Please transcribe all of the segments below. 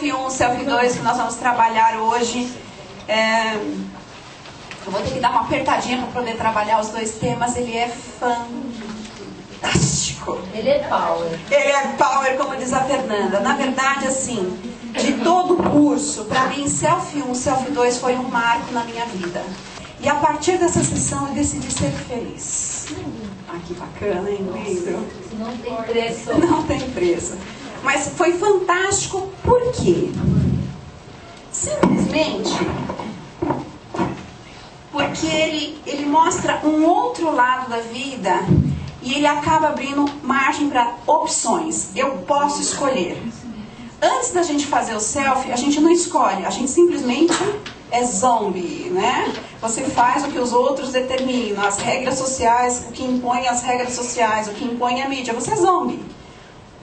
Selfie 1, Selfie 2 que nós vamos trabalhar hoje. Eu vou ter que dar uma apertadinha para poder trabalhar os dois temas. Ele é fantástico. Ele é power. Ele é power, como diz a Fernanda. Na verdade, assim, de todo o curso, para mim, Selfie 1, Selfie 2 foi um marco na minha vida. E a partir dessa sessão eu decidi ser feliz. Ah, que bacana, hein, lindo? Não tem preço. Não tem preço. Mas foi fantástico, por quê? Simplesmente porque ele mostra um outro lado da vida e ele acaba abrindo margem para opções. Eu posso escolher. Antes da gente fazer o selfie, a gente não escolhe, a gente simplesmente é zombie, né? Você faz o que os outros determinam, as regras sociais, o que impõe as regras sociais, o que impõe a mídia, você é zombie.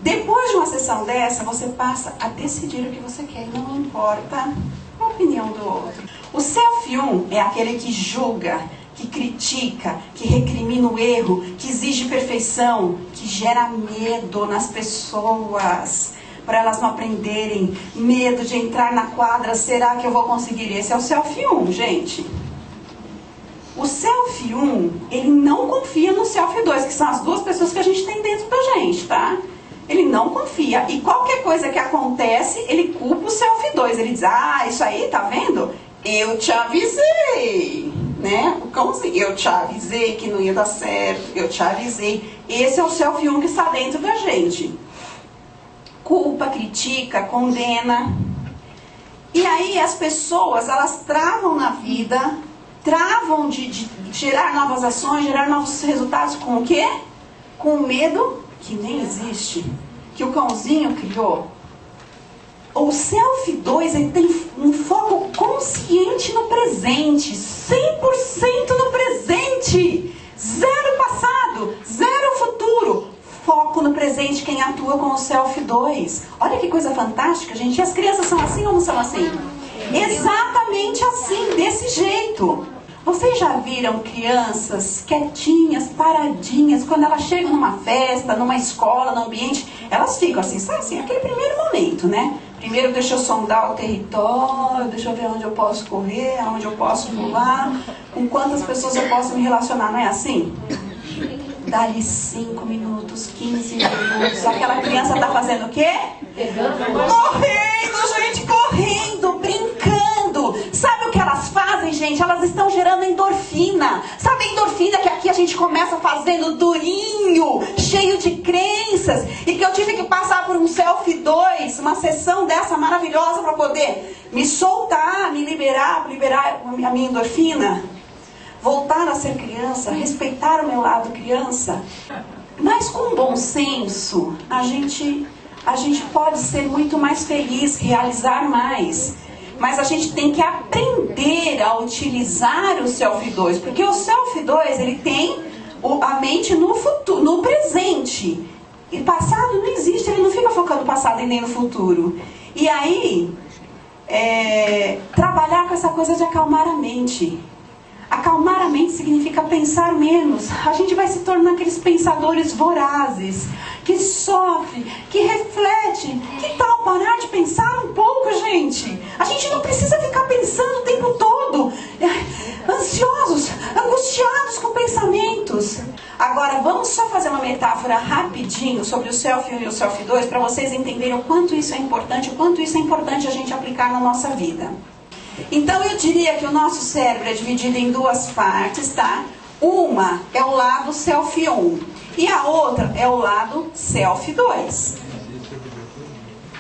Depois de uma sessão dessa, você passa a decidir o que você quer, não importa a opinião do outro. O Selfie 1 é aquele que julga, que critica, que recrimina o erro, que exige perfeição, que gera medo nas pessoas, para elas não aprenderem, medo de entrar na quadra, será que eu vou conseguir? Esse é o Selfie 1, gente. O Selfie 1, ele não confia no Selfie 2, que são as duas pessoas que a gente tem dentro da gente, tá? Ele não confia. E qualquer coisa que acontece, ele culpa o Selfie 2. Ele diz, ah, isso aí, tá vendo? Eu te avisei, né? O cãozinho, eu te avisei que não ia dar certo, eu te avisei. Esse é o Selfie 1 que está dentro da gente. Culpa, critica, condena. E aí as pessoas, elas travam na vida, travam de gerar novas ações, gerar novos resultados com o quê? Com o medo que nem existe, que o cãozinho criou. O Selfie 2, ele tem um foco consciente no presente, 100% no presente, zero passado, zero futuro, foco no presente, quem atua com o Selfie 2. Olha que coisa fantástica, gente. E as crianças são assim ou não são assim? Exatamente assim, desse jeito. Vocês já viram crianças quietinhas, paradinhas, quando elas chegam numa festa, numa escola, num ambiente, elas ficam assim, sabe assim, aquele primeiro momento, né? Primeiro deixa eu sondar o território, deixa eu ver onde eu posso correr, onde eu posso pular, com quantas pessoas eu posso me relacionar, não é assim? Dali 5 minutos, 15 minutos, aquela criança tá fazendo o quê? Correndo, gente, correndo, brincando. Sabe o que elas fazem, gente? Elas estão gerando endorfina. Sabe a endorfina que aqui a gente começa fazendo durinho, cheio de crenças, e que eu tive que passar por um Selfie 2, uma sessão dessa maravilhosa para poder me soltar, me liberar a minha endorfina? Voltar a ser criança, respeitar o meu lado criança. Mas com bom senso, a gente pode ser muito mais feliz, realizar mais. Mas a gente tem que aprender a utilizar o Selfie 2. Porque o Selfie 2, ele tem a mente no futuro, no presente. E passado não existe, ele não fica focando no passado e nem no futuro. E aí, trabalhar com essa coisa de acalmar a mente. Acalmar a mente significa pensar menos. A gente vai se tornar aqueles pensadores vorazes, que sofre, que reflete. Que tal parar de pensar um pouco, gente? A gente não precisa ficar pensando o tempo todo, ansiosos, angustiados com pensamentos. Agora, vamos só fazer uma metáfora rapidinho sobre o Selfie 1 e o Selfie 2, para vocês entenderem o quanto isso é importante, o quanto isso é importante a gente aplicar na nossa vida. Então eu diria que o nosso cérebro é dividido em duas partes, tá? Uma é o lado Selfie 1 e a outra é o lado Selfie 2.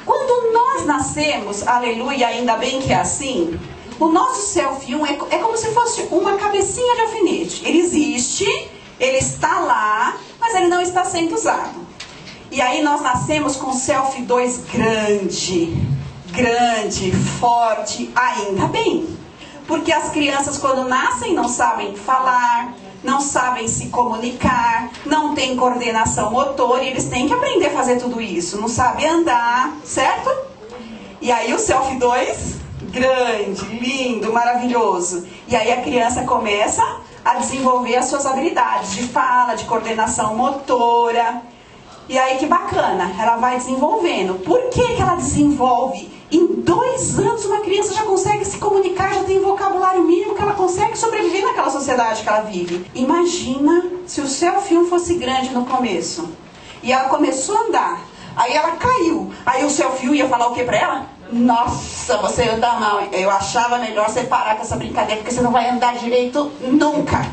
Quando nós nascemos, aleluia, ainda bem que é assim, o nosso Selfie 1 é como se fosse uma cabecinha de alfinete. Ele existe, ele está lá, mas ele não está sendo usado. E aí nós nascemos com o Selfie 2 grande, forte, ainda bem. Porque as crianças quando nascem não sabem falar, não sabem se comunicar, não têm coordenação motor, e eles têm que aprender a fazer tudo isso. Não sabem andar, certo? E aí o Selfie 2, grande, lindo, maravilhoso. E aí a criança começa a desenvolver as suas habilidades de fala, de coordenação motora. E aí que bacana, ela vai desenvolvendo. Por que ela desenvolve Em 2 anos, uma criança já consegue se comunicar, já tem o vocabulário mínimo que ela consegue sobreviver naquela sociedade que ela vive. Imagina se o selfie fosse grande no começo. E ela começou a andar. Aí ela caiu. Aí o selfie ia falar o que pra ela? Nossa, você anda mal. Eu achava melhor você parar com essa brincadeira, porque você não vai andar direito nunca.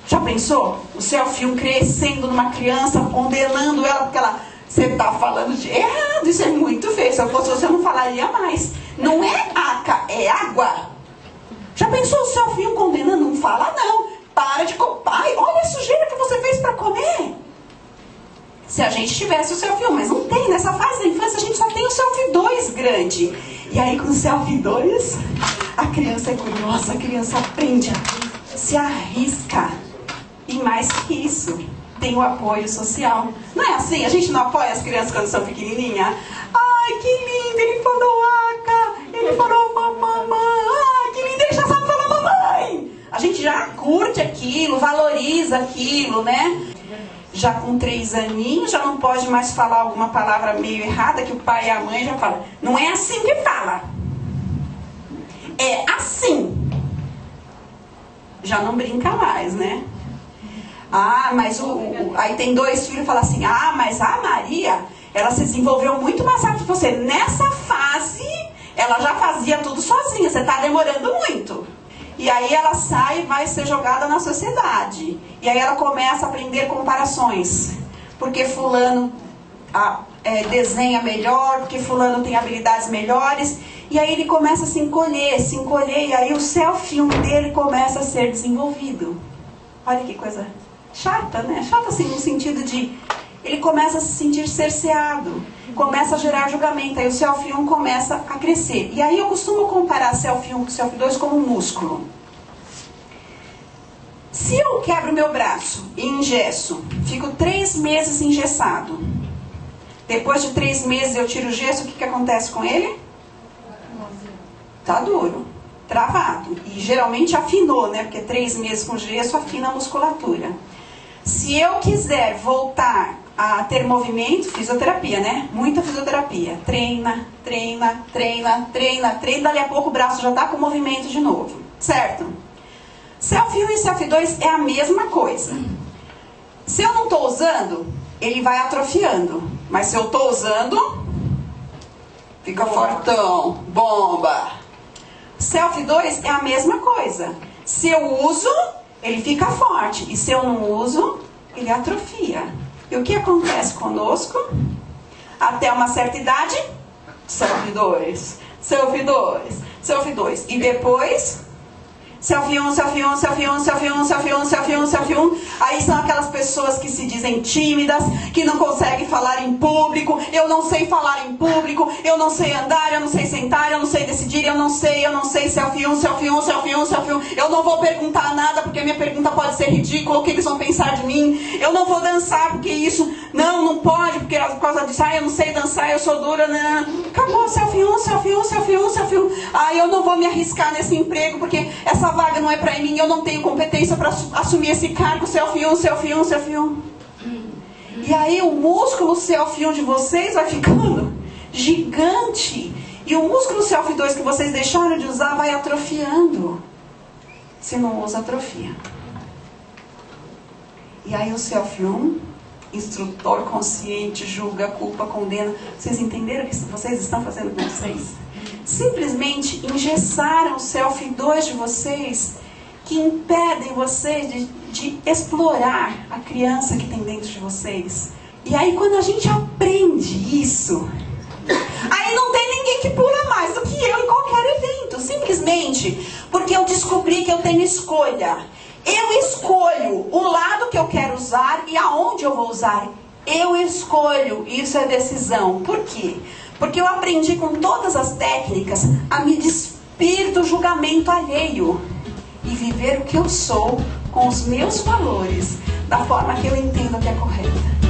Já pensou? O selfie crescendo numa criança, condenando ela porque ela... Você está falando de errado, isso é muito feio. Se eu fosse você, eu não falaria mais. Não é aca, é água. Já pensou o selfie condenando? Não fala não. Para de comer. Olha a sujeira que você fez para comer. Se a gente tivesse o selfie, mas não tem. Nessa fase da infância a gente só tem o selfie 2 grande. E aí com o selfie 2, a criança é curiosa, a criança aprende, se arrisca. E mais que isso, tem o apoio social. Não é assim? A gente não apoia as crianças quando são pequenininhas? Ai, que lindo, ele falou aca, ele falou mamãe, ai, que lindo, ele já sabe falar mamãe. A gente já curte aquilo, valoriza aquilo, né? Já com 3 aninhos, já não pode mais falar alguma palavra meio errada, que o pai e a mãe já falam. Não é assim que fala. É assim. Já não brinca mais, né? Ah, mas aí tem 2 filhos e fala assim, ah, mas a Maria, ela se desenvolveu muito mais rápido que você. Nessa fase, ela já fazia tudo sozinha, você está demorando muito. E aí ela sai e vai ser jogada na sociedade. E aí ela começa a aprender comparações. Porque fulano desenha melhor, porque fulano tem habilidades melhores. E aí ele começa a se encolher, e aí o self-film dele começa a ser desenvolvido. Olha que coisa chata, né? Chata assim, no sentido de... Ele começa a se sentir cerceado, começa a gerar julgamento, aí o self-1 começa a crescer. E aí eu costumo comparar self-1 com self-2 como um músculo. Se eu quebro meu braço e engesso, fico 3 meses engessado. Depois de 3 meses eu tiro o gesso, o que acontece com ele? Tá duro, travado. E geralmente afinou, né? Porque 3 meses com gesso afina a musculatura. Se eu quiser voltar a ter movimento, fisioterapia, né? Muita fisioterapia. Treina, treina, treina, treina, treina. Dali a pouco o braço já está com movimento de novo. Certo? Self-1 e Self-2 é a mesma coisa. Se eu não estou usando, ele vai atrofiando. Mas se eu estou usando, fica fortão, bomba. Self-2 é a mesma coisa. Se eu uso, ele fica forte. E se eu não uso, ele atrofia. E o que acontece conosco? Até uma certa idade, Self-2, Self-2, Self-2. E depois, Self-1, Self-1, Self-1, Self-1, Self-1, Self-1, Self-1. Aí são aquelas pessoas que se dizem tímidas, que não conseguem falar em público. Eu não sei falar em público, eu não sei andar, eu não sei sentar, eu não sei decidir, eu não sei, Self-1, Self-1, Self-1, Self-1. Eu não vou perguntar nada, porque a minha pergunta pode ser ridícula, o que eles vão pensar de mim. Eu não vou dançar, porque isso, não pode, porque por causa disso, eu não sei dançar, eu sou dura, não. Acabou, Self-1, Self-1, Self-1, Self-1. Eu não vou me arriscar nesse emprego, porque essa vaga não é pra mim, eu não tenho competência para assumir esse cargo, Self-1, Self-1, Self-1. E aí o músculo Self-1 de vocês vai ficando gigante. E o músculo Self-2 que vocês deixaram de usar vai atrofiando. Se não usa, atrofia. E aí o Self-1, instrutor consciente, julga, culpa, condena. Vocês entenderam o que vocês estão fazendo com vocês? Simplesmente engessaram o Self-2 de vocês, que impedem vocês de explorar a criança que tem dentro de vocês. E aí quando a gente aprende isso, aí não tem ninguém que pula mais do que eu em qualquer evento. Simplesmente porque eu descobri que eu tenho escolha. Eu escolho o lado que eu quero usar e aonde eu vou usar. Eu escolho, isso é decisão. Por quê? Porque eu aprendi com todas as técnicas a me despir do julgamento alheio e viver o que eu sou com os meus valores, da forma que eu entendo que é correta.